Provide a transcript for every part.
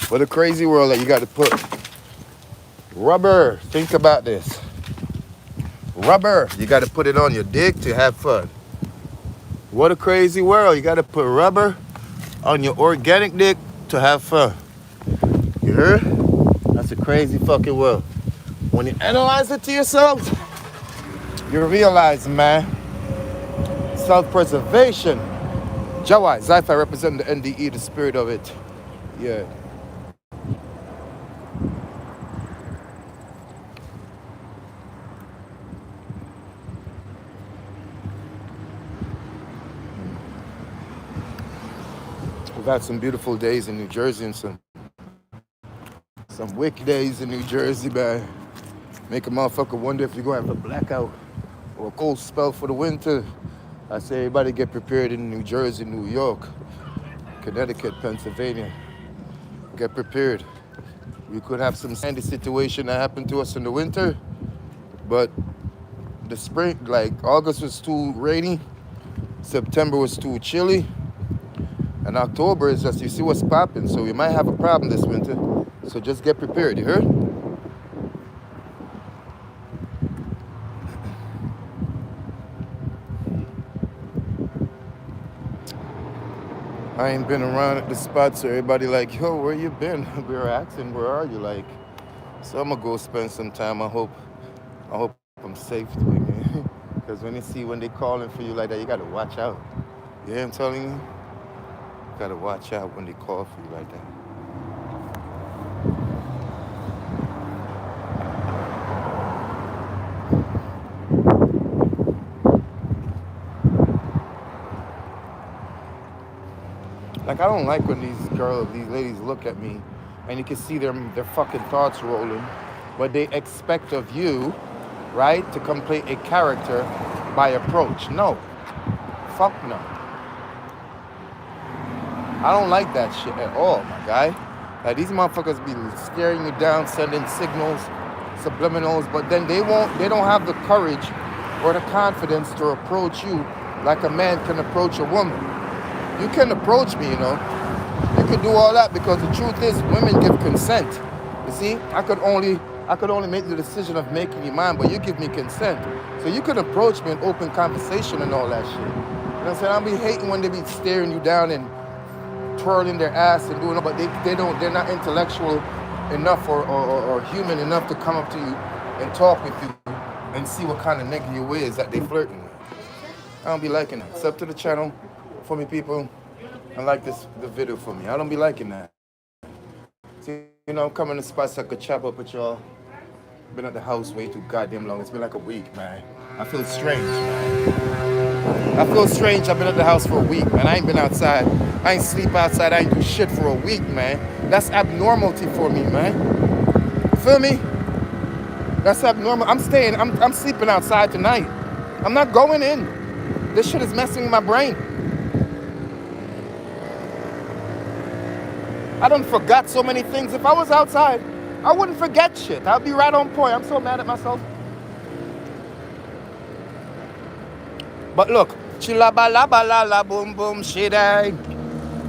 What a crazy world that you got to put rubber. Think about this. Rubber. You got to put it on your dick to have fun. What a crazy world. You got to put rubber on your organic dick to have fun. You heard? That's a crazy fucking world. When you analyze it to yourself, you realize, man, self-preservation. Jawai, Zyphi represent the NDE, the spirit of it. Yeah. We've had some beautiful days in New Jersey and some wicked days in New Jersey, man. Make a motherfucker wonder if you're going to have a blackout or a cold spell for the winter. I say everybody get prepared in New Jersey, New York, Connecticut, Pennsylvania. Get prepared. We could have some sandy situation that happened to us in the winter, but the spring, like August was too rainy, September was too chilly, and October is just, you see what's popping, so we might have a problem this winter. So just get prepared, you heard? I ain't been around at the spot, so everybody like, yo, where you been? We were asking, where are you? Like, so I'm gonna go spend some time. I hope I'm safe with me. Because when they calling for you like that, you gotta watch out. You hear what I'm telling you? You gotta watch out when they call for you like that. Like, I don't like when these ladies look at me and you can see their fucking thoughts rolling, but they expect of you, right, to complete a character by approach. No. Fuck no. I don't like that shit at all, my guy. Like, these motherfuckers be scaring you down, sending signals, subliminals, but then they don't have the courage or the confidence to approach you like a man can approach a woman. You can approach me, you know. You can do all that because the truth is women give consent. You see, I could only make the decision of making you mine, but you give me consent. So you can approach me in open conversation and all that shit. You know what I'm saying? I'll be hating when they be staring you down and twirling their ass and doing it, but they're not intellectual enough or human enough to come up to you and talk with you and see what kind of nigga you is that they flirting with. I don't be liking that. Sub to the channel for me, people, and like the video for me. I don't be liking that. See, you know, I'm coming to spots so I could chop up with y'all. Been at the house way too goddamn long. It's been like a week, man. I feel strange, man. I feel strange. I've been at the house for a week, man. I ain't been outside. I ain't sleep outside. I ain't do shit for a week, man. That's abnormality for me, man. You feel me? That's abnormal. I'm sleeping outside tonight. I'm not going in. This shit is messing with my brain. I done forgot so many things. If I was outside, I wouldn't forget shit. I'd be right on point. I'm so mad at myself. But look, chilla ba la la boom boom shitty.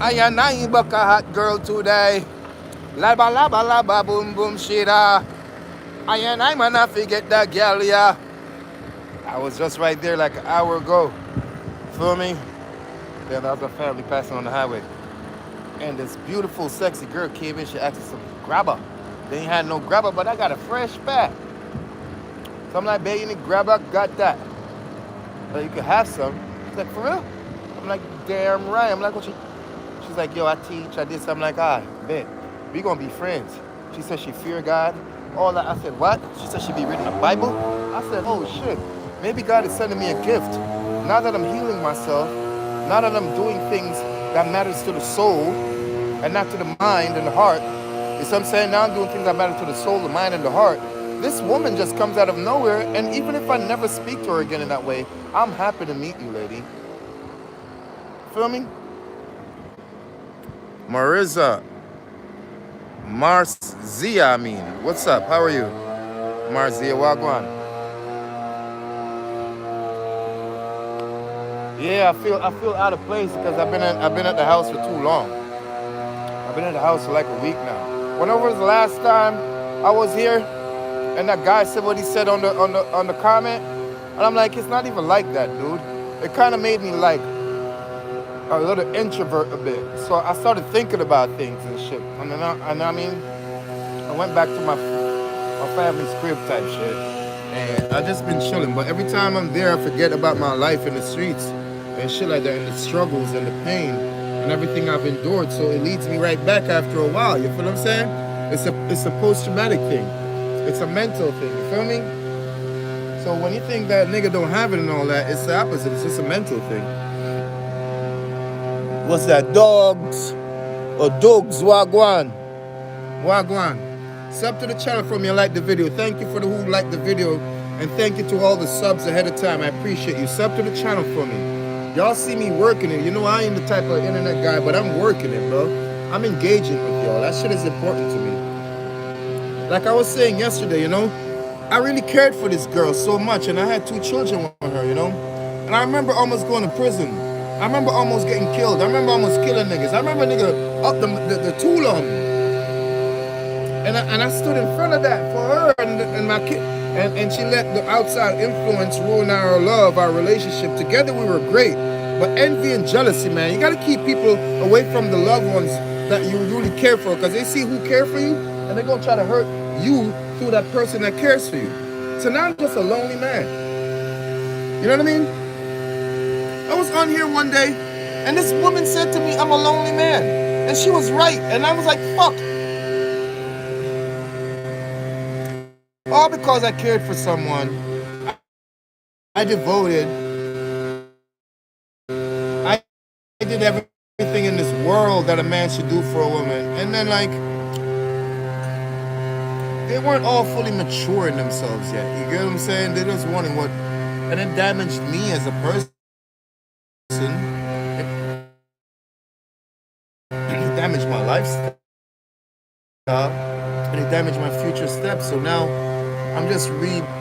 I and I buck a hot girl today. La ba boom boom shitty. I and I man I forget that girl, yeah. I was just right there like an hour ago. Feel me? Then the other family passing on the highway. And this beautiful, sexy girl came in. She asked for some grabber. They ain't had no grabber, but I got a fresh bag. So I'm like, babe, you need grabber? Got that. But you could have some. She's like, for real? I'm like, damn right. I'm like, what you? She's like, yo, I teach, I did. So I'm like, bet. We gonna be friends. She said she fear God. All that. I said, what? She said she be reading the Bible. I said, oh shit. Maybe God is sending me a gift. Now that I'm healing myself, now that I'm doing things that matters to the soul and not to the mind and the heart. You see what I'm saying? Now I'm doing things that matter to the soul, the mind, and the heart. This woman just comes out of nowhere, and even if I never speak to her again in that way, I'm happy to meet you, lady. Feel me? Marzia, what's up? How are you? Marzia, wagwan. Yeah, I feel out of place because I've been at the house for too long. I've been in the house for like a week now. Whenever was the last time I was here, and that guy said what he said on the comment, and I'm like, it's not even like that, dude. It kind of made me like a little introvert a bit. So I started thinking about things and shit. And I mean, I went back to my family's crib type shit, and I just been chilling. But every time I'm there, I forget about my life in the streets and shit like that, and the struggles and the pain and everything I've endured. So it leads me right back after a while. You feel what I'm saying? It's a post-traumatic thing. It's a mental thing. You feel me? So when you think that nigga don't have it and all that, it's the opposite. It's just a mental thing. What's that? Dogs or dogs? Wagwan. Wagwan. Sub to the channel from you, like the video. Thank you for the who liked the video, and thank you to all the subs ahead of time. I appreciate you. Sub to the channel for me. Y'all see me working it. You know I ain't the type of internet guy, but I'm working it, bro. I'm engaging with y'all. That shit is important to me. Like I was saying yesterday, you know, I really cared for this girl so much, and I had 2 children with her, you know. And I remember almost going to prison. I remember almost getting killed. I remember almost killing niggas. I remember a nigga up the tool on me. And I stood in front of that for her and my kid. And she let the outside influence ruin our love, our relationship. Together we were great. But envy and jealousy, man, you got to keep people away from the loved ones that you really care for. Because they see who care for you, and they're going to try to hurt you through that person that cares for you. So now I'm just a lonely man. You know what I mean? I was on here one day, and this woman said to me, I'm a lonely man. And she was right. And I was like, fuck. All because I cared for someone. I devoted. I did everything in this world that a man should do for a woman. And then, like, they weren't all fully mature in themselves yet. You get what I'm saying? They're just wanting what. And it damaged me as a person. It damaged my lifestyle. And it damaged my future steps. So now I'm just revamping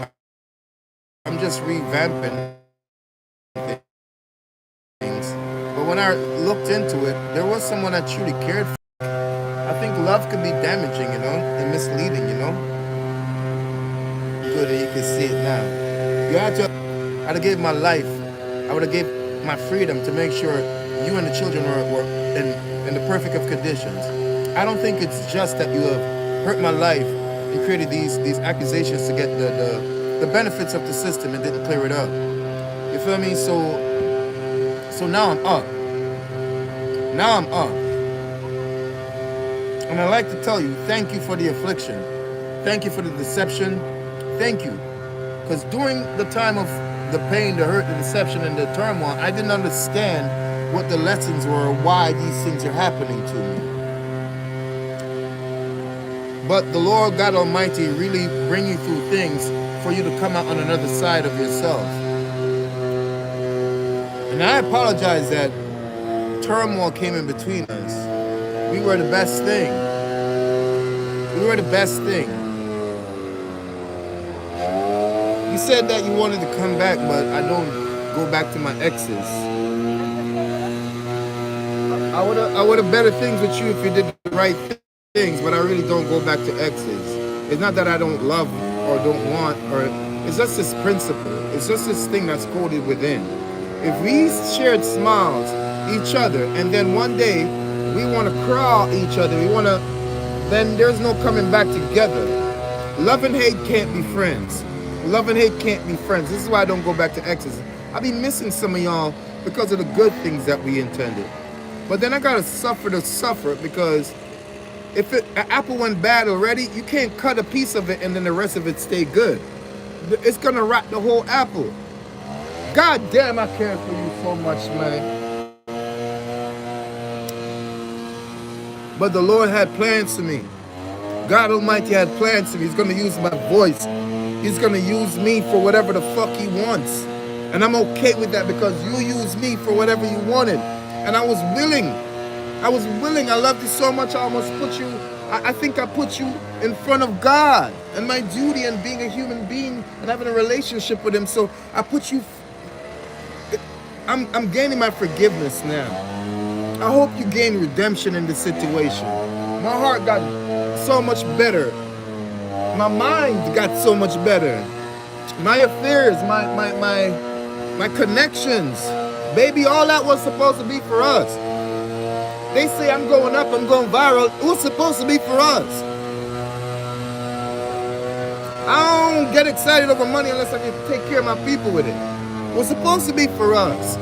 things. But when I looked into it, there was someone I truly cared for. I think love can be damaging, you know, and misleading, you know. Good that you can see it now. I'd have gave my life. I would have gave my freedom to make sure you and the children were in the perfect of conditions. I don't think it's just that you have hurt my life and created these accusations to get the benefits of the system and didn't clear it up. You feel me? So now I'm up. Now I'm up. And I'd like to tell you, thank you for the affliction. Thank you for the deception. Thank you. Because during the time of the pain, the hurt, the deception, and the turmoil, I didn't understand what the lessons were, why these things are happening to me. But the Lord God Almighty really bring you through things for you to come out on another side of yourself. And I apologize that turmoil came in between us. We were the best thing. We were the best thing. You said that you wanted to come back, but I don't go back to my exes. I would have better things with you if you did the right things, but I really don't go back to exes. It's not that I don't love or don't want, or it's just this principle. It's just this thing that's coded within. If we shared smiles, each other, and then one day we want to crawl each other, then there's no coming back together. Love and hate can't be friends. Love and hate can't be friends. This is why I don't go back to exes. I be missing some of y'all because of the good things that we intended. But then I gotta suffer because if an apple went bad already, you can't cut a piece of it and then the rest of it stay good. It's gonna rot the whole apple. God damn, I care for you so much, man. But the Lord had plans for me. God Almighty had plans for me. He's gonna use my voice. He's gonna use me for whatever the fuck he wants. And I'm okay with that because you used me for whatever you wanted. And I was willing. I loved you so much, I almost put you, I think I put you in front of God and my duty and being a human being and having a relationship with him. So I put you, I'm gaining my forgiveness now. I hope you gain redemption in this situation. My heart got so much better. My mind got so much better. My affairs, my connections. Baby, all that was supposed to be for us. They say I'm going up, I'm going viral. It was supposed to be for us. I don't get excited over money unless I can take care of my people with it. It was supposed to be for us.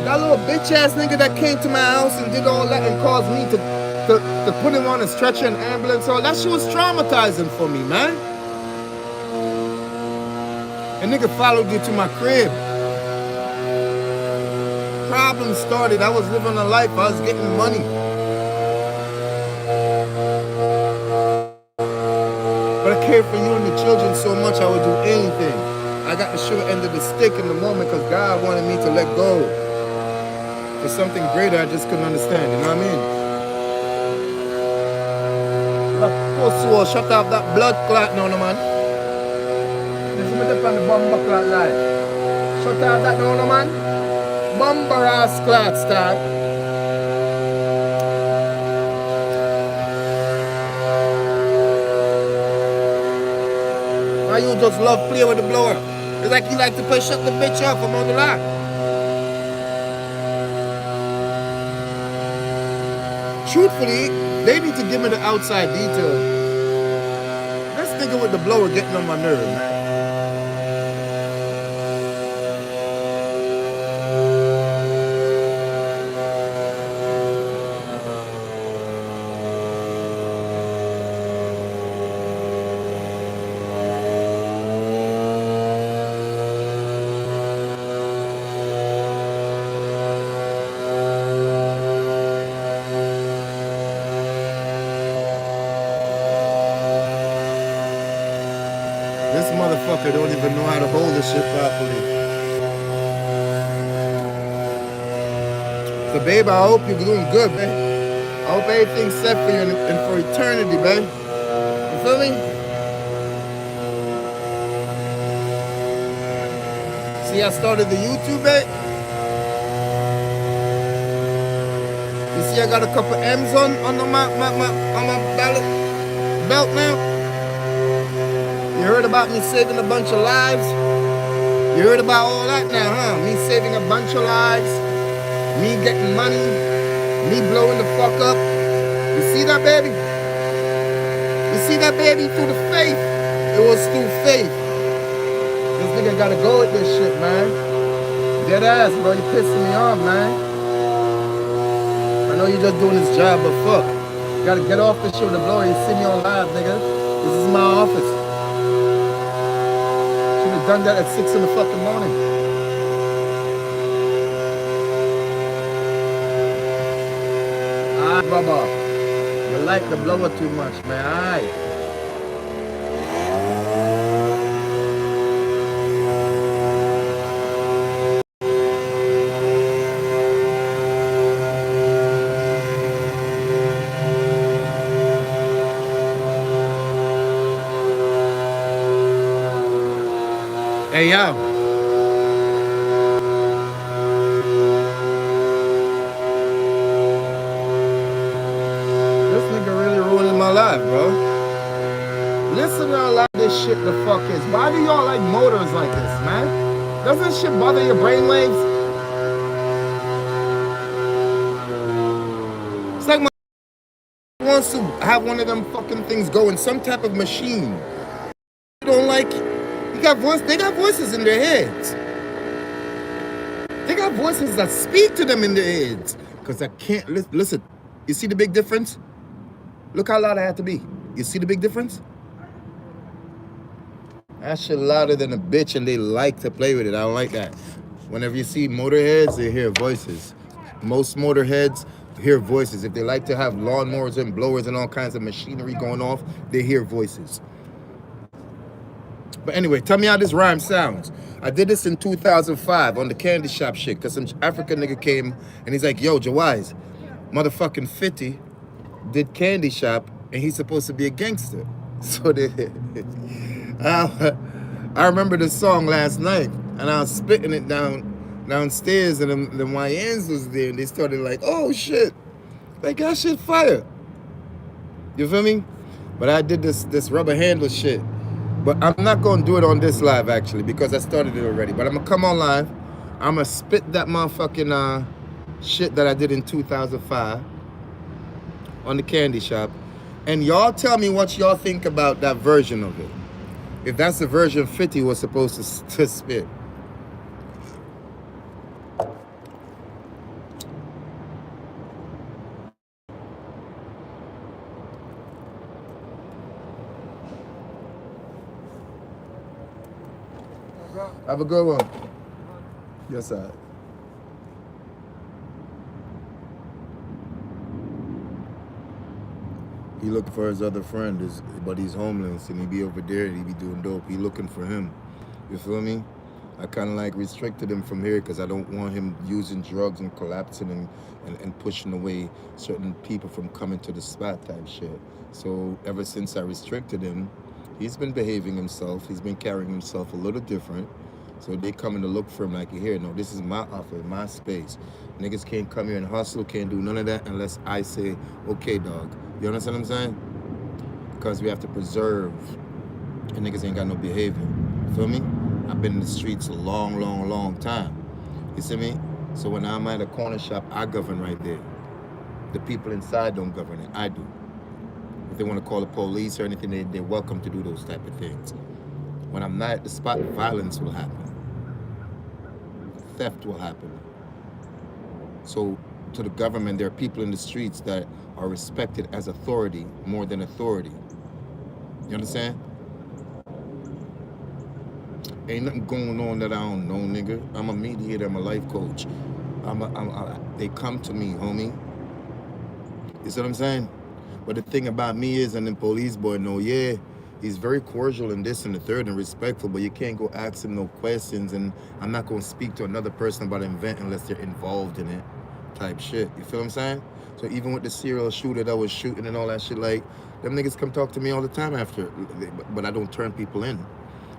That little bitch ass nigga that came to my house and did all that and caused me to put him on a stretcher and ambulance, all that shit was traumatizing for me, man. A nigga followed you to my crib. Problem started. I was living a life. I was getting money. But I cared for you and the children so much I would do anything. I got the short end of the stick in the moment because God wanted me to let go for something greater I just couldn't understand. You know what I mean? Shut off that blood clot now, no man. Listen to the bomber clot life. Shut off that now, no man. Bomber ass clot start. Why you just love playing with the blower? It's like you like to play shut the bitch off. I'm on the line. Truthfully, they need to give me the outside detail. This nigga with the blower getting on my nerve, man. This motherfucker don't even know how to hold this shit properly. So, babe, I hope you're doing good, man. I hope everything's set for you and for eternity, man. You feel me? See, I started the YouTube, man. You see, I got a couple M's on my belt now. You heard about me saving a bunch of lives? You heard about all that now, huh? Me saving a bunch of lives, me getting money, me blowing the fuck up. You see that, baby? You see that, baby? Through the faith. It was through faith. This nigga gotta go with this shit, man. Dead ass, bro. You pissing me off, man. I know you just doing this job, but fuck. You gotta get off this shit with the blower. You see me on live, nigga. This is my office. Done that at 6 in the fucking morning. Ah, brother. You like the blower too much, man. Alright. Hey, yo. This nigga really ruining my life, bro. Listen to a lot of this shit the fuck is. Why do y'all like motors like this, man? Doesn't shit bother your brainwaves? It's like my wants to have one of them fucking things going, some type of machine. You don't like it. They got voices in their heads. They got voices that speak to them in their heads. Because I can't listen. You see the big difference? Look how loud I have to be. You see the big difference? That shit louder than a bitch and they like to play with it. I don't like that. Whenever you see motorheads, they hear voices. Most motorheads hear voices. If they like to have lawnmowers and blowers and all kinds of machinery going off, they hear voices. But anyway, tell me how this rhyme sounds. I did this in 2005 on the candy shop shit, because some African nigga came and he's like, yo, Jawise, motherfucking 50 did candy shop and he's supposed to be a gangster. So I remember this song last night and I was spitting it down downstairs, and the YNs was there, and they started like, oh shit, like that shit fire. You feel me? But I did this rubber handle shit. But I'm not gonna do it on this live actually because I started it already. But I'm gonna come on live. I'm gonna spit that motherfucking shit that I did in 2005 on the candy shop, and y'all tell me what y'all think about that version of it. If that's the version 50 was supposed to spit. Have a good one. Yes, sir. He looking for his other friend, but he's homeless, and he be over there, and he be doing dope. He looking for him. You feel me? I kind of like restricted him from here because I don't want him using drugs and collapsing and pushing away certain people from coming to the spot type shit. So ever since I restricted him, he's been behaving himself. He's been carrying himself a little different. So they coming to look for him like, here, no, this is my offer, my space. Niggas can't come here and hustle, can't do none of that unless I say, okay, dog. You understand what I'm saying? Because we have to preserve, and niggas ain't got no behavior. You feel me? I've been in the streets a long time. You see me? So when I'm at a corner shop, I govern right there. The people inside don't govern it, I do. If they want to call the police or anything, they're welcome to do those type of things. When I'm not at the spot, violence will happen. Theft will happen. So to the government, there are people in the streets that are respected as authority more than authority. You understand? Ain't nothing going on that I don't know, nigga. I'm a mediator, I'm a life coach. They come to me, homie. You see what I'm saying? But the thing about me is, and the police boy know, yeah, he's very cordial and this and the third and respectful, but you can't go ask him no questions, and I'm not going to speak to another person about an event unless they're involved in it type shit. You feel what I'm saying? So even with the serial shooter that was shooting and all that shit, like, them niggas come talk to me all the time after, but I don't turn people in.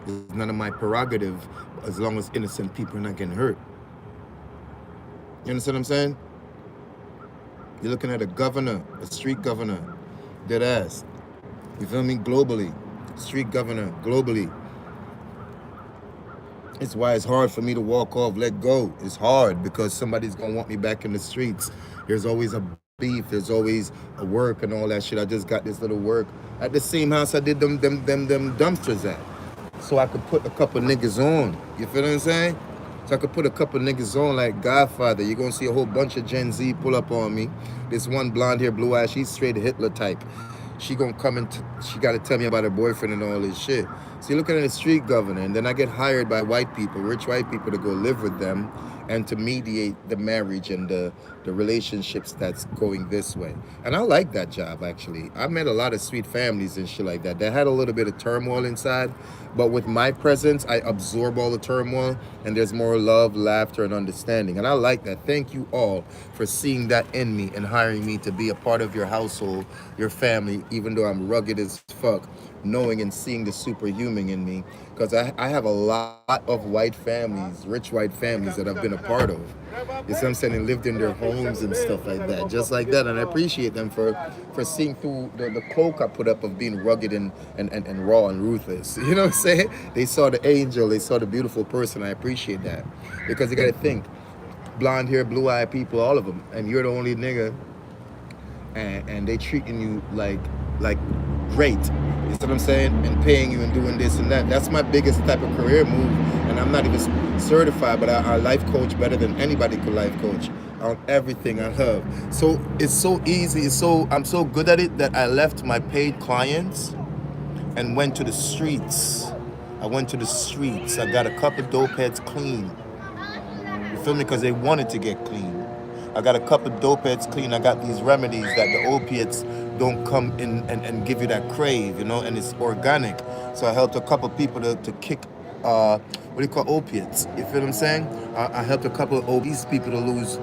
It's none of my prerogative as long as innocent people are not getting hurt. You understand what I'm saying? You're looking at a governor, a street governor, dead ass. You feel me? Globally. Street governor, globally. It's why it's hard for me to walk off, let go. It's hard because somebody's gonna want me back in the streets. There's always a beef, there's always a work and all that shit. I just got this little work at the same house I did them dumpsters at. So I could put a couple niggas on. You feel what I'm saying? So I could put a couple niggas on like Godfather. You're gonna see a whole bunch of Gen Z pull up on me. This one blonde hair, blue eyes, she's straight Hitler type. She gonna come and she gotta tell me about her boyfriend and all this shit. So you're looking at a street governor, and then I get hired by white people, rich white people, to go live with them and to mediate the marriage and the relationships that's going this way. And I like that job, actually. I met a lot of sweet families and shit like that. They had a little bit of turmoil inside, but with my presence, I absorb all the turmoil, and there's more love, laughter, and understanding. And I like that. Thank you all for seeing that in me and hiring me to be a part of your household, your family, even though I'm rugged as fuck, knowing and seeing the superhuman in me. Because I have a lot of white families, rich white families that I've been a part of. You see what I'm saying? And lived in their homes and stuff like that. Just like that. And I appreciate them for seeing through the cloak I put up of being rugged and raw and ruthless. You know what I'm saying? They saw the angel. They saw the beautiful person. I appreciate that. Because you got to think, blonde hair, blue-eyed people, all of them. And you're the only nigga. And they treating you like great. You see what I'm saying? And paying you and doing this and that. That's my biggest type of career move. And I'm not even certified, but I life coach better than anybody could life coach on everything I love. So it's so easy. I'm so good at it that I left my paid clients and went to the streets. I went to the streets. I got a couple dope heads clean. You feel me? Because they wanted to get clean. I got a couple dope heads clean. I got these remedies that the opiates don't come in and give you that crave, you know, and it's organic. So I helped a couple people to kick, what do you call opiates? You feel what I'm saying? I helped a couple of obese people to lose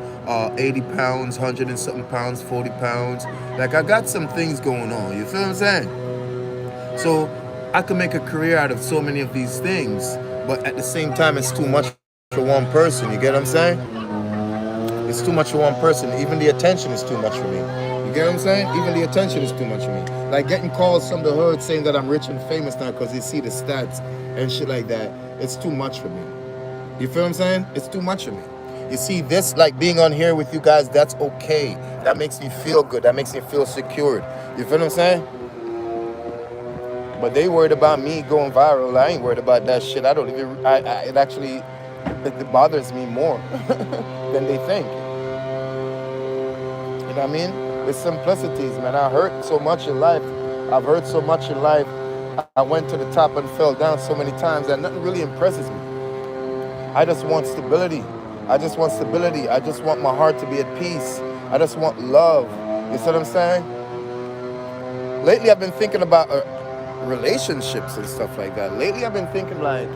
80 pounds, 100 and something pounds, 40 pounds. Like, I got some things going on, you feel what I'm saying? So I could make a career out of so many of these things, but at the same time, it's too much for one person. You get what I'm saying? It's too much for one person. Even the attention is too much for me. You get what I'm saying? Even the attention is too much for me. Like getting calls from the hood saying that I'm rich and famous now because they see the stats and shit like that. It's too much for me. You feel what I'm saying? It's too much for me. You see, this, like being on here with you guys, that's okay. That makes me feel good. That makes me feel secured. You feel what I'm saying? But they worried about me going viral. I ain't worried about that shit. I don't even, it actually, it bothers me more than they think. You know what I mean? It's simplicities, man. I hurt so much in life. I've hurt so much in life. I went to the top and fell down so many times that nothing really impresses me. I just want stability. I just want stability. I just want my heart to be at peace. I just want love. You see what I'm saying? Lately, I've been thinking about relationships and stuff like that. Lately, I've been thinking like,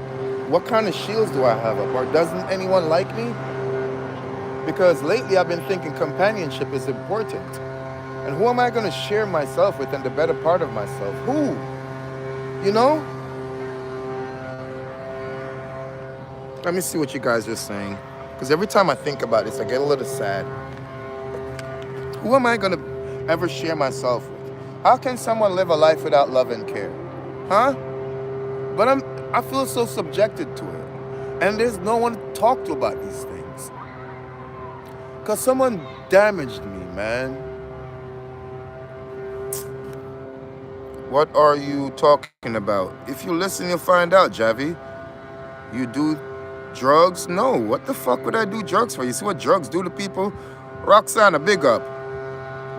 what kind of shields do I have up? Or doesn't anyone like me? Because lately, I've been thinking companionship is important. And who am I going to share myself with and the better part of myself? Who? You know? Let me see what you guys are saying. Because every time I think about this, I get a little sad. Who am I going to ever share myself with? How can someone live a life without love and care? Huh? But I feel so subjected to it. And there's no one to talk to about these things. Because someone damaged me, man. What are you talking about? If you listen, you'll find out, Javi. You do drugs? No. What the fuck would I do drugs for? You see what drugs do to people? Roxana, big up.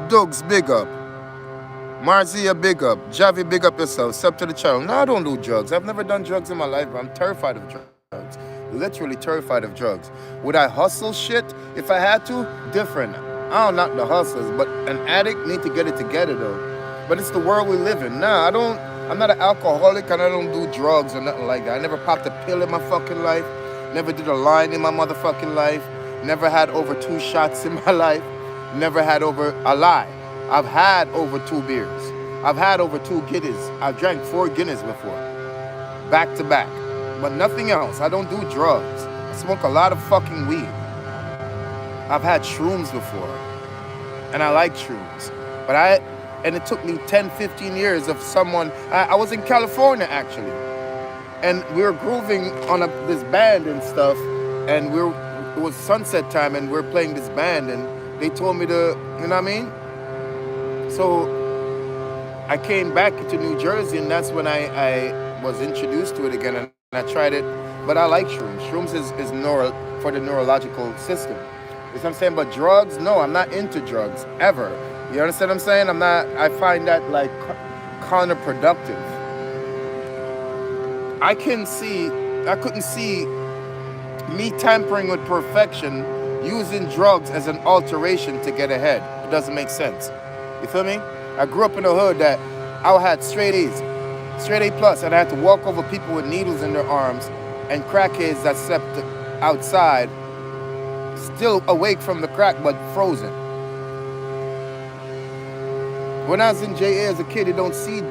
Doug's, big up. Marzia, big up. Javi, big up yourself. Sub to the channel. No, I don't do drugs. I've never done drugs in my life, but I'm terrified of drugs. Literally terrified of drugs. Would I hustle shit if I had to? Different. I don't knock the hustlers, but an addict need to get it together though. But it's the world we live in. Nah, I'm not an alcoholic and I don't do drugs or nothing like that. I never popped a pill in my fucking life. Never did a line in my motherfucking life. Never had over 2 shots in my life. Never had over a lie. I've had over 2 beers. I've had over 2 Guinness. I've drank 4 Guinness before. Back to back. But nothing else. I don't do drugs. I smoke a lot of fucking weed. I've had shrooms before. And I like shrooms. And it took me 10, 15 years of someone. I was in California actually. And we were grooving on this band and stuff. And it was sunset time and we were playing this band. And they told me to, you know what I mean? So I came back to New Jersey and that's when I was introduced to it again and I tried it. But I like shrooms. Shrooms is for the neurological system. You know what I'm saying? But drugs, no, I'm not into drugs, ever. You understand what I'm saying? I find that like counterproductive. I couldn't see me tampering with perfection using drugs as an alteration to get ahead. It doesn't make sense. You feel me? I grew up in a hood that I had straight A's, straight A plus, and I had to walk over people with needles in their arms and crackheads that slept outside, still awake from the crack but frozen. When I was in JA as a kid, I didn't see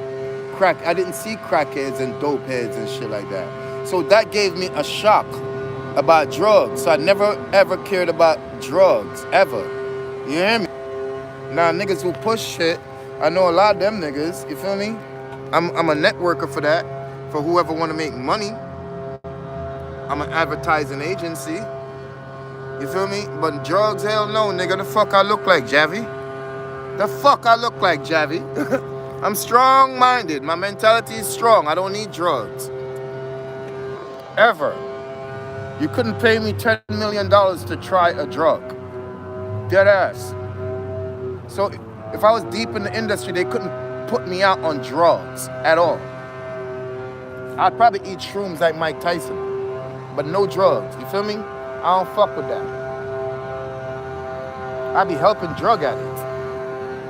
crackheads and dope heads and shit like that. So that gave me a shock about drugs. So I never ever cared about drugs, ever. You hear me? Now niggas who push shit, I know a lot of them niggas, you feel me? I'm a networker for that, for whoever want to make money. I'm an advertising agency. You feel me? But drugs, hell no, nigga. The fuck I look like, Javi? The fuck I look like, Javi? I'm strong-minded. My mentality is strong. I don't need drugs. Ever. You couldn't pay me $10 million to try a drug. Dead ass. So if I was deep in the industry, they couldn't put me out on drugs at all. I'd probably eat shrooms like Mike Tyson, but no drugs. You feel me? I don't fuck with that. I be helping drug addicts.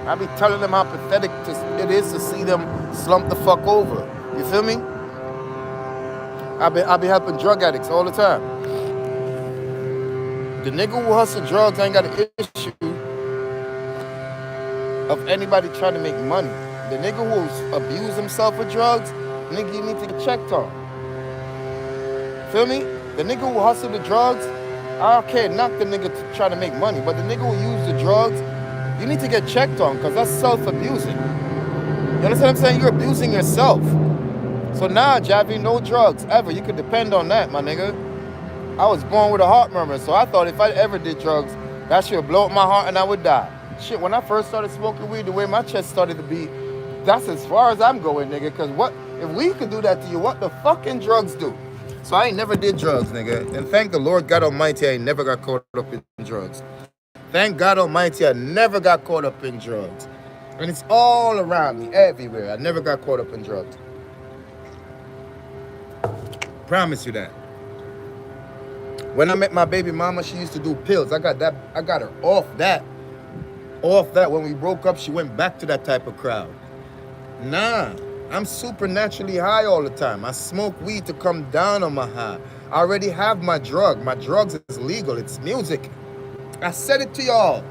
I be telling them how pathetic it is to see them slump the fuck over. You feel me? I be helping drug addicts all the time. The nigga who hustle drugs ain't got an issue of anybody trying to make money. The nigga who abuse himself with drugs, nigga, you need to get checked on. Feel me? The nigga who hustle the drugs, okay, not the nigga to try to make money, but the nigga who use the drugs, you need to get checked on because that's self-abusing. You understand what I'm saying? You're abusing yourself. So nah, Javi, no drugs ever. You can depend on that, my nigga. I was born with a heart murmur, so I thought if I ever did drugs, that shit would blow up my heart and I would die. Shit, when I first started smoking weed, the way my chest started to beat, that's as far as I'm going, nigga. Because what if weed could do that to you, what the fucking drugs do? So I ain't never did drugs, nigga. And thank the Lord God Almighty, I ain't never got caught up in drugs. Thank God Almighty, I never got caught up in drugs. And it's all around me, everywhere. I never got caught up in drugs. Promise you that. When I met my baby mama, she used to do pills. I got her off that. Off that. When we broke up, she went back to that type of crowd. Nah, I'm supernaturally high all the time. I smoke weed to come down on my high. I already have my drug. My drugs is legal. It's music. I said it to y'all.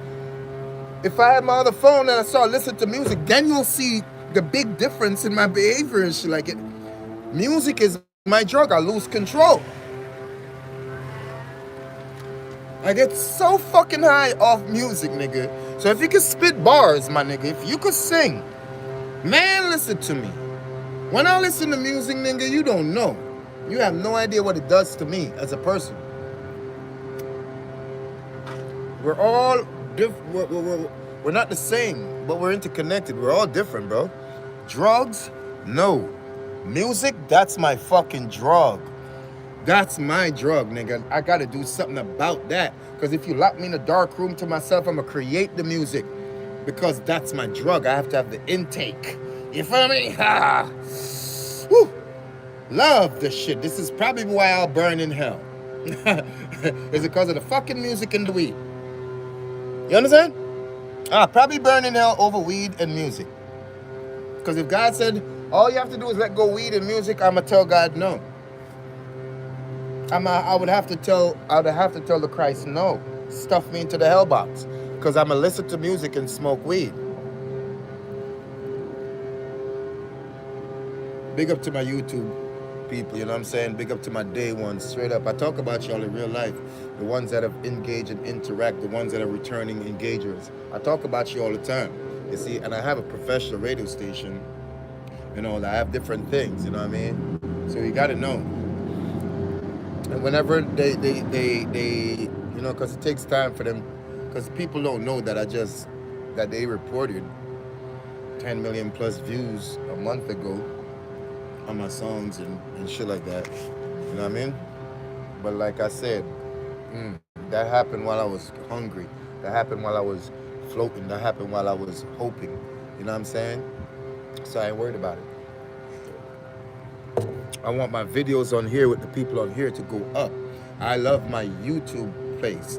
If I had my other phone and I started listening to music, then you'll see the big difference in my behavior and shit like it. Music is my drug. I lose control. I get so fucking high off music, nigga. So if you could spit bars, my nigga, if you could sing, man, listen to me. When I listen to music, nigga, you don't know. You have no idea what it does to me as a person. We're all different. We're not the same, but we're interconnected. We're all different, bro. Drugs? No. Music? That's my fucking drug. That's my drug, nigga. I gotta do something about that. Because if you lock me in a dark room to myself, I'm gonna create the music. Because that's my drug. I have to have the intake. You feel me? Ah. Woo. Love this shit. This is probably why I'll burn in hell. Is it because of the fucking music and the weed? You understand? I'll probably burn in hell over weed and music. Because if God said, all you have to do is let go weed and music, I'm gonna tell God no. I would have to tell the Christ no. Stuff me into the hell box. Because I'm gonna listen to music and smoke weed. Big up to my YouTube people, you know what I'm saying? Big up to my day ones, straight up. I talk about y'all in real life. The ones that have engaged and interact, the ones that are returning engagers. I talk about you all the time. You see, and I have a professional radio station. You know, I have different things, you know what I mean? So you gotta know. And whenever they you know, because it takes time for them, because people don't know that they reported 10 million plus views a month ago on my songs and shit like that. You know what I mean? But like I said, that happened while I was hungry. That happened while I was floating. That happened while I was hoping. You know what I'm saying? So I ain't worried about it. I want my videos on here with the people on here to go up. I love my YouTube place.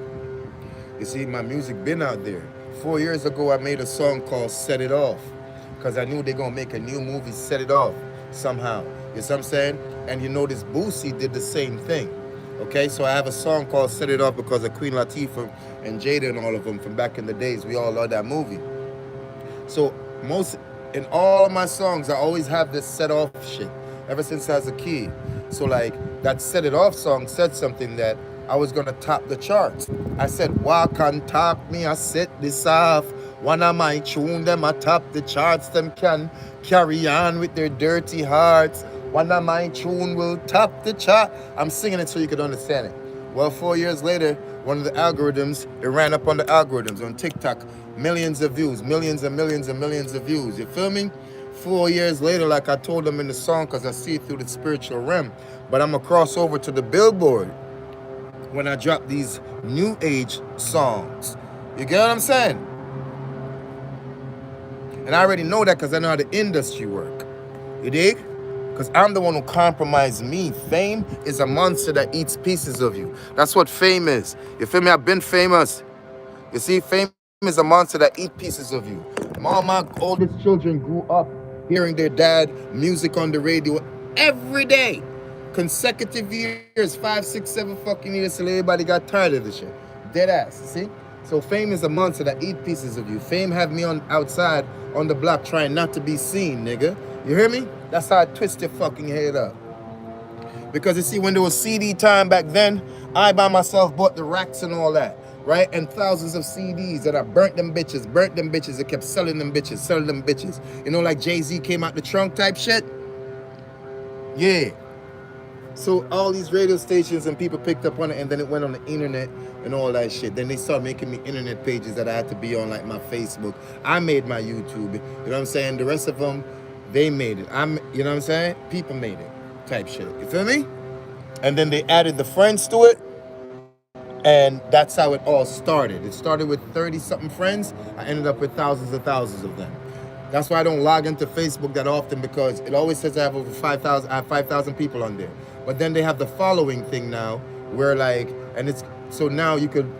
You see, my music been out there. 4 years ago, I made a song called Set It Off because I knew they're going to make a new movie, Set It Off, somehow. You see what I'm saying? And you notice Boosie did the same thing. Okay, so I have a song called Set It Off because of Queen Latifah and Jada and all of them from back in the days. We all love that movie. So in all of my songs, I always have this set off shit ever since I was a kid. So like that Set It Off song said something that I was gonna top the charts. I said, walk and talk me, I set this off. One of my tune, them I top the charts, them can carry on with their dirty hearts. One of my tune will top the chart. I'm singing it so you could understand it. Well, 4 years later, one of the algorithms, it ran up on the algorithms on TikTok. Millions of views, millions and millions and millions of views. You feel me? 4 years later, like I told them in the song, because I see it through the spiritual realm. But I'm going to cross over to the billboard when I drop these new age songs. You get what I'm saying? And I already know that because I know how the industry work. You dig? Because I'm the one who compromised me. Fame is a monster that eats pieces of you. That's what fame is. You feel me? I've been famous. You see, fame is a monster that eats pieces of you. All my oldest children grew up hearing their dad music on the radio every day. Consecutive years, 5, 6, 7 fucking years till everybody got tired of this shit. Dead ass, you see? So fame is a monster that eats pieces of you. Fame have me outside on the block trying not to be seen, nigga. You hear me? That's how I twist your fucking head up. Because you see, when there was CD time back then, I by myself bought the racks and all that, right? And thousands of CDs that I burnt them bitches. I kept selling them bitches. You know, like Jay-Z came out the trunk type shit? Yeah. So all these radio stations and people picked up on it, and then it went on the internet and all that shit. Then they started making me internet pages that I had to be on, like my Facebook. I made my YouTube. You know what I'm saying? The rest of them, they made it. You know what I'm saying? People made it type shit. You feel me? And then they added the friends to it. And that's how it all started. It started with 30-something friends. I ended up with thousands of them. That's why I don't log into Facebook that often, because it always says I have over 5,000. I have 5,000 people on there. But then they have the following thing now, where like, and it's so now you could.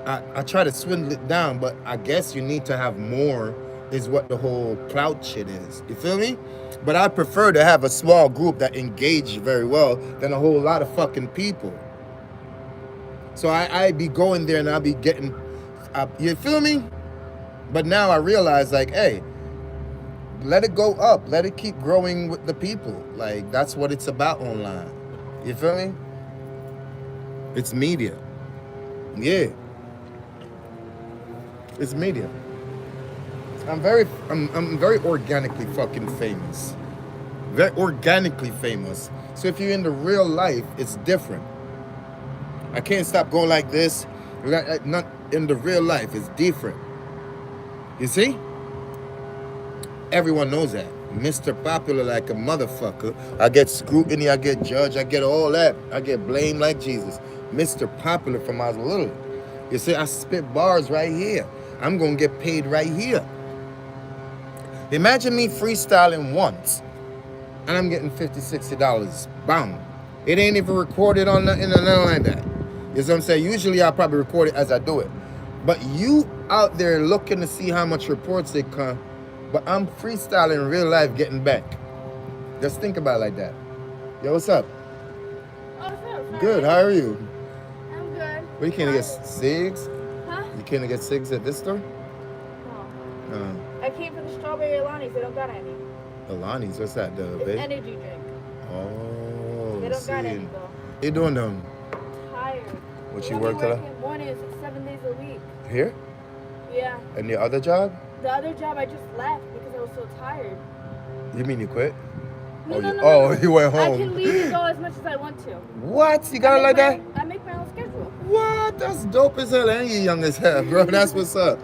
I try to swindle it down, but I guess you need to have more. Is what the whole clout shit is. You feel me? But I prefer to have a small group that engage very well than a whole lot of fucking people. So I be going there and I'll be getting, you feel me? But now I realize, like, hey, let it go up. Let it keep growing with the people. Like, that's what it's about online. You feel me? It's media. Yeah. It's media. I'm very organically fucking famous. Very organically famous. So if you're in the real life, it's different. I can't stop going like this. Not in the real life, it's different. You see? Everyone knows that. Mr. Popular like a motherfucker. I get scrutiny, I get judged, I get all that. I get blamed like Jesus. Mr. Popular from I was little. You see, I spit bars right here. I'm going to get paid right here. Imagine me freestyling once, and I'm getting $50, $60. Bam. It ain't even recorded on nothing or nothing like that. You know what I'm saying? Usually I'll probably record it as I do it. But you out there looking to see how much reports they come, but I'm freestyling in real life getting back. Just think about it like that. Yo, what's up? Oh, what's up? Good, how are you? I'm good. What, you can't get cigs? Huh? You can't get cigs at this store? No. I came for the strawberry Alani's. They don't got any. Alani's? What's that, the It's vape? energy drink. Oh, They don't got any, though. What you doing them? Tired. What you work today? Working mornings 7 days a week. Here? Yeah. And the other job? The other job I just left because I was so tired. You mean you quit? No. You went home. I can leave and go as much as I want to. What? You got it like that? I make my own schedule. What? That's dope as hell. And you young as hell, bro. That's what's up.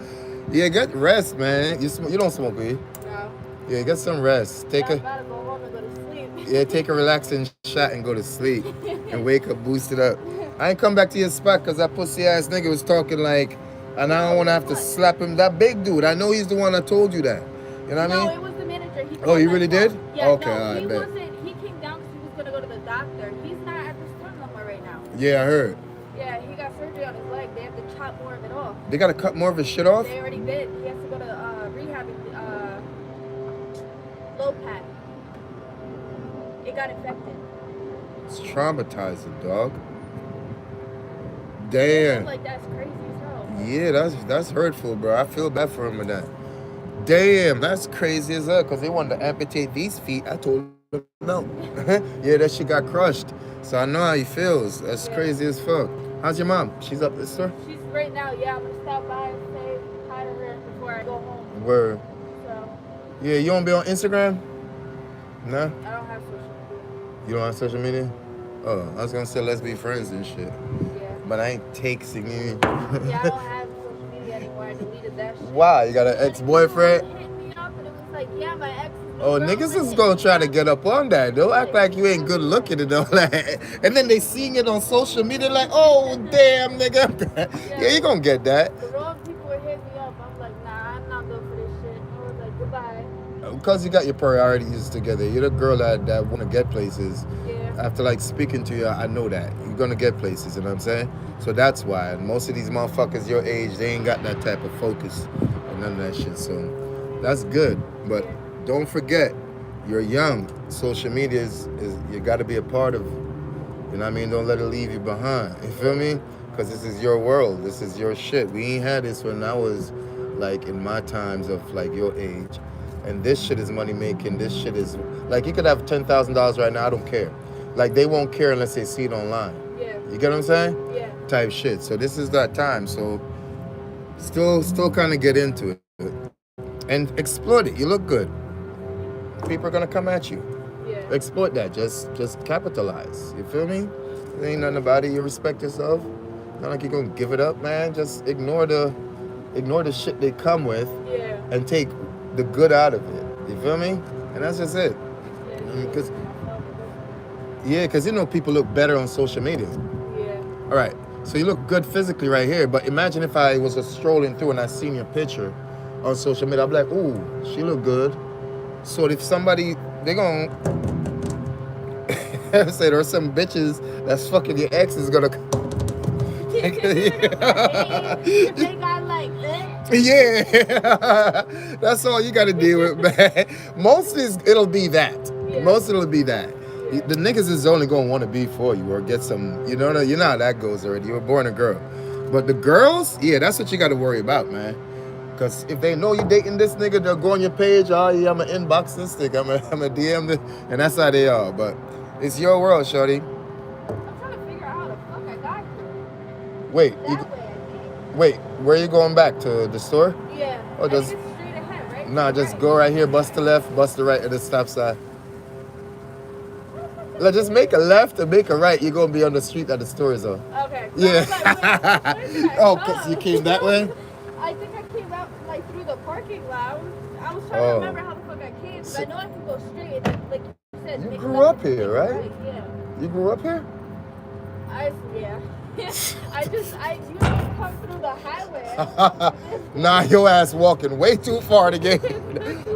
Yeah, get rest, man. You don't smoke weed? No. Yeah, get some rest. I'm about to go home and go to sleep. Yeah, take a relaxing shot and go to sleep. And wake up, boost it up. I ain't come back to your spot because that pussy ass nigga was talking like, and I don't want to have to slap him. That big dude, I know he's the one that told you that. You know what I mean? No, it was the manager. He really did? Yeah, okay, no, I he bet. wasn't. He came down because he was going to go to the doctor. He's not at the store no more right now. Yeah, I heard. Yeah, he got surgery on his leg. They have to chop more of it off. They got to cut more of his shit off? They already did. He has to go to rehab and low pack. It got infected. It's traumatizing, dog. Damn. Like, that's crazy as hell. Yeah, that's hurtful, bro. I feel bad for him with that. Damn, that's crazy as hell, because they wanted to amputate these feet. I told them no. Yeah, that shit got crushed. So I know how he feels. That's crazy as fuck. How's your mom? She's up this store? She's right now, yeah. I'm going to stop by and say hi to her before I go home. Word. So. Yeah, you don't be on Instagram? No? I don't have social media. You don't have social media? Oh, I was going to say let's be friends and shit. Yeah. But I ain't texting you. Yeah, I don't have social media anymore. I deleted that shit. Why? You got an ex-boyfriend? Hit me up and it was like, yeah, my ex. Oh, niggas is gonna try to get up on that. They'll act like you ain't good looking and all that. And then they seeing it on social media like, oh, damn, nigga. Yeah, you gonna get that. The wrong people were hitting me up. I'm like, nah, I'm not good for this shit. I was like, goodbye. Because you got your priorities together. You're the girl that want to get places. Yeah. After, like, speaking to you, I know that. You're gonna get places, you know what I'm saying? So that's why. And most of these motherfuckers your age, they ain't got that type of focus and none of that shit. So that's good. But don't forget, you're young. Social media is you got to be a part of. You know what I mean? Don't let it leave you behind. You feel me? Because this is your world. This is your shit. We ain't had this when I was like in my times of like your age. And this shit is money making. This shit is like you could have $10,000 right now. I don't care. Like they won't care unless they see it online. Yeah. You get what I'm saying? Yeah. Type shit. So this is that time. So still kind of get into it and exploit it. You look good. People are gonna come at you. Yeah. Exploit that. Just capitalize. You feel me? There ain't nothing about it. You respect yourself. Not like you're gonna give it up, man. Just ignore the shit they come with. Yeah. And take the good out of it. You feel me? And that's just it. Because you know people look better on social media. Yeah. All right. So you look good physically right here, but imagine if I was just strolling through and I seen your picture on social media. I'd be like, ooh, she look good. So if somebody, they gonna say there's some bitches that's fucking your ex is gonna. They got like that. Yeah, that's all you gotta deal with, man. Mostly it'll be that. Yeah. Most it'll be that. Yeah. The niggas is only gonna want to be for you or get some. You know how that goes already. You were born a girl, but the girls, yeah, that's what you gotta worry about, man. Cause if they know you dating this nigga, they'll go on your page. Oh yeah, I'm gonna inbox this nigga. I'm a DM this, and that's how they are. But it's your world, shorty. I'm trying to figure out how the fuck I got here. Wait, That way I think. wait, where you going back to the store? Yeah. Oh, I just think it's straight ahead, right? nah, just go right here, bust the left, bust the right at the stop sign. Like, just make a left or make a right. You're gonna be on the street that the store is on. Okay. Yeah. Oh, because cause you came that way. I think I came out like through the parking lot. I was trying to remember how the fuck I came. But I know I can go straight. Like you said. You make a grew left up and here, take a right? Yeah. You grew up here? Yeah. I usually come through the highway. Nah, your ass walking way too far to get.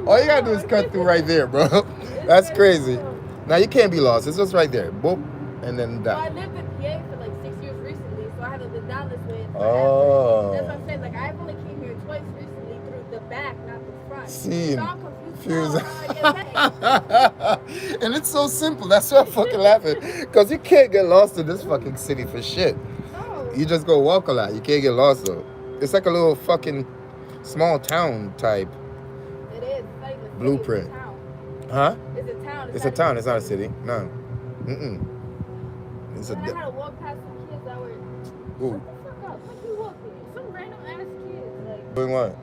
All you gotta do is cut through right there, bro. That's crazy. Now you can't be lost. It's just right there. Boop, and then Well, I down. lived in PA for like 6 years recently, so I haven't been down this way in forever. Oh. That's what I'm saying. Like I've only came here twice recently through the back, not the front. See, So I'm confused. confused. Now how I get back. And it's so simple. That's why I'm fucking laughing. Because you can't get lost in this fucking city for shit. No. You just go walk a lot. You can't get lost though. It's like a little fucking small town type. It is. It's not even a city, Blueprint. It's a town. Huh? It's a town. It's a town. It's not a city. No. Mm-mm. It's a. And I had to walk past some kids that were. Ooh. Shut the fuck up. Like you walking. Some random ass kids. Like. Doing what?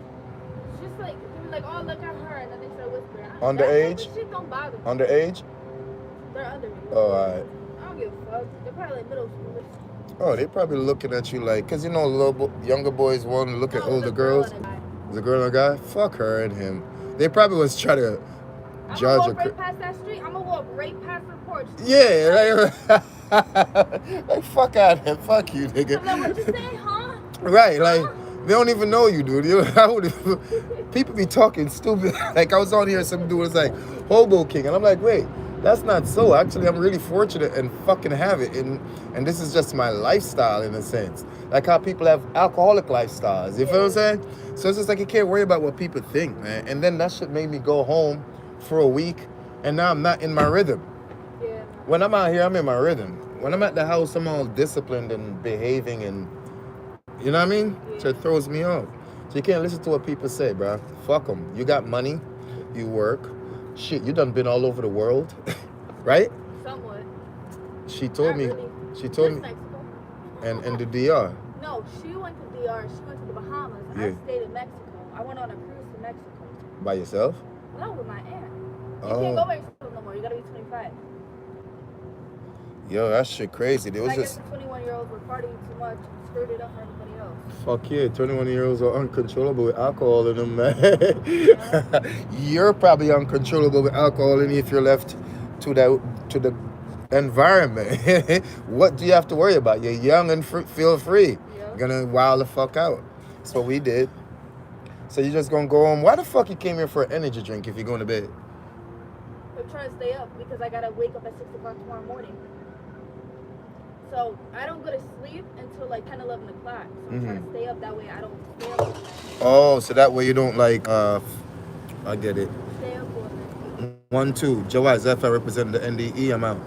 Just like, they were like, oh, look at her. And then they started whispering. Underage? That shit don't bother me. Underage? They're underage. Oh, alright. I don't give a fuck. They're probably like middle schoolers. Oh, they probably looking at you like, cause you know, younger boys want to look at No, older the girl girls. and a guy. The girl and a guy. Fuck her and him. They probably was trying to I'm judge gonna a. walk right past that street. I'm gonna walk right past her porch. Yeah, like fuck out of here, fuck you, nigga. I'm like, what you say, huh? Right, like they don't even know you, dude. People be talking stupid. Like I was on here, some dude was like Hobo King, and I'm like, wait, that's not so. Actually, I'm really fortunate and fucking have it, and this is just my lifestyle in a sense. Like how people have alcoholic lifestyles. You feel what I'm saying? So it's just like you can't worry about what people think, man. And then that shit made me go home for a week, and now I'm not in my rhythm. Yeah. When I'm out here, I'm in my rhythm. When I'm at the house, I'm all disciplined and behaving, and you know what I mean? Yeah. So it throws me off. So you can't listen to what people say, bro. Fuck them. You got money, you work. Shit, you done been all over the world, right? Somewhat. She told Not me. really. She told Just me. Mexico. And the DR. No, she went to DR. She went to the Bahamas. Yeah. I stayed in Mexico. I went on a cruise to Mexico. By yourself? No, with my aunt. You Oh. can't go by yourself no more. You gotta be 25. Yo, that shit crazy. There was I guess just the 21-year-olds were partying too much and screwed it up for everybody else. fuck yeah, 21-year-olds are uncontrollable with alcohol in them, man. You're probably uncontrollable with alcohol in you if you're left to the environment. What do you have to worry about? You're young and feel free. Yeah. You're gonna wild the fuck out. That's what we did. So you just gonna go home. Why the fuck you came here for an energy drink if you're going to bed? I'm trying to stay up because I gotta wake up at 6 o'clock tomorrow morning. So I don't go to sleep until like 10, 11 o'clock. So I'm trying to stay up that way I don't stay up all night. Oh, so that way you don't like I get it. Stay up all night. 1, 2. Jawad Zephyr representing the NDE. I'm out.